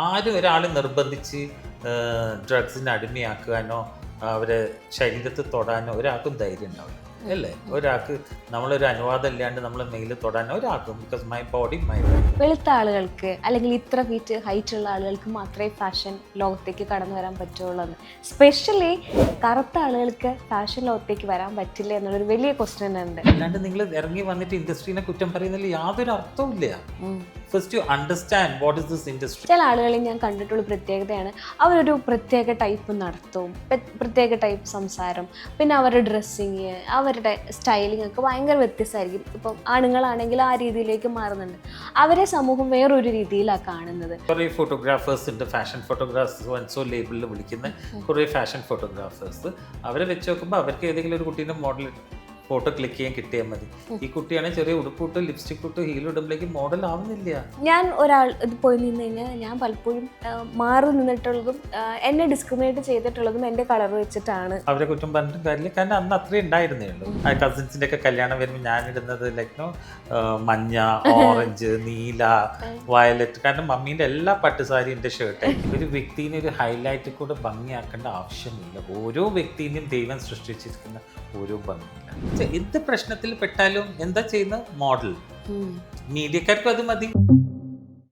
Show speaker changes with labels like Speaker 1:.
Speaker 1: ആരും ഒരാൾ നിർബന്ധിച്ച് ഡ്രഗ്സിന് അടിമയാക്കാനോ അവരെ ശരീരത്തിൽ തൊടാനോ ഒരാൾക്കും ധൈര്യം ഉണ്ടാവില്ല അല്ലേ? ഒരാൾക്ക് നമ്മളൊരു അനുവാദം ഇല്ലാണ്ട് നമ്മൾ മെയിൽ തൊടാനോ ഒരാൾക്കും, because my body my life.
Speaker 2: വെളുത്ത ആളുകൾക്ക് അല്ലെങ്കിൽ ഇത്ര ഫീറ്റ് ഹൈറ്റ് ഉള്ള ആളുകൾക്ക് മാത്രമേ ഫാഷൻ ലോകത്തേക്ക് കടന്നു വരാൻ പറ്റുള്ളൂ. സ്പെഷ്യലി കറുത്ത ആളുകൾക്ക് ഫാഷൻ ലോകത്തേക്ക് വരാൻ പറ്റില്ല എന്നുള്ളൊരു വലിയ ക്വസ്റ്റ്യൻ ഉണ്ട്.
Speaker 1: അല്ലാണ്ട് നിങ്ങൾ ഇറങ്ങി വന്നിട്ട് ഇൻഡസ്ട്രീനെ കുറ്റം പറയുന്നതിൽ യാതൊരു അർത്ഥവും ഇല്ല. First you understand what is this industry.
Speaker 2: ചില ആളുകളെ ഞാൻ കണ്ടിട്ടുള്ള പ്രത്യേകതയാണ്, അവരൊരു പ്രത്യേക ടൈപ്പ് നടത്തും, പ്രത്യേക ടൈപ്പ് സംസാരം, പിന്നെ അവരുടെ ഡ്രസ്സിങ്, അവരുടെ സ്റ്റൈലിംഗ് ഒക്കെ ഭയങ്കര വ്യത്യസ്തമായിരിക്കും. ഇപ്പം ആണുങ്ങളാണെങ്കിൽ ആ രീതിയിലേക്ക് മാറുന്നുണ്ട്. അവരെ സമൂഹം വേറൊരു രീതിയിലാണ് കാണുന്നത്.
Speaker 1: കുറേ ഫോട്ടോഗ്രാഫേഴ്സ് ഉണ്ട്, ഫാഷൻ ഫോട്ടോഗ്രാഫേഴ്സ് ലേബിളിൽ വിളിക്കുന്ന കുറേ ഫാഷൻ ഫോട്ടോഗ്രാഫേഴ്സ്. അവരെ വെച്ച് നോക്കുമ്പോൾ അവർക്ക് ഏതെങ്കിലും ഒരു കുട്ടീൻ്റെ മോഡൽ ഫോട്ടോ ക്ലിക്ക് ചെയ്യാൻ കിട്ടിയാൽ മതി. ഈ കുട്ടിയാണെങ്കിൽ ചെറിയ ഉടുപ്പിട്ട് ലിപ്സ്റ്റിക് ഇട്ട് ഹീൽ ഇടുമ്പോഴേക്കും മോഡൽ ആവുന്നില്ല.
Speaker 2: ഞാൻ ഒരാൾ ഇത് പോയി നിന്ന് കഴിഞ്ഞാൽ ഞാൻ പലപ്പോഴും മാറി നിന്നിട്ടുള്ളതും എന്നെ ഡിസ്ക്രിമിനേറ്റ് ചെയ്തിട്ടുള്ളതും എൻ്റെ കളർ വെച്ചിട്ടാണ്.
Speaker 1: അവരെ കുറ്റം പറഞ്ഞിട്ടും കാര്യമില്ല, കാരണം അന്ന് അത്രയും ഉണ്ടായിരുന്നേ ഉള്ളൂ. ആ കസിൻസിൻ്റെ ഒക്കെ കല്യാണം വരുമ്പോൾ ഞാനിടുന്നത് ലൈക്ക് മഞ്ഞ, ഓറഞ്ച്, നീല, വയലറ്റ്, കാരണം മമ്മീൻ്റെ എല്ലാ പട്ടുസാരി എൻ്റെ ഷർട്ടായിരിക്കും. ഒരു വ്യക്തിനെ ഒരു ഹൈലൈറ്റ് കൂടെ ഭംഗിയാക്കേണ്ട ആവശ്യമില്ല. ഓരോ വ്യക്തിനെയും ദൈവം സൃഷ്ടിച്ചിരിക്കുന്ന ഓരോ ഭംഗിയില്ല. എന്ത് പ്രശ്നത്തിൽ പെട്ടാലും എന്താ ചെയ്യുന്ന മോഡൽ, മീഡിയക്കാർക്കും അത് മതി.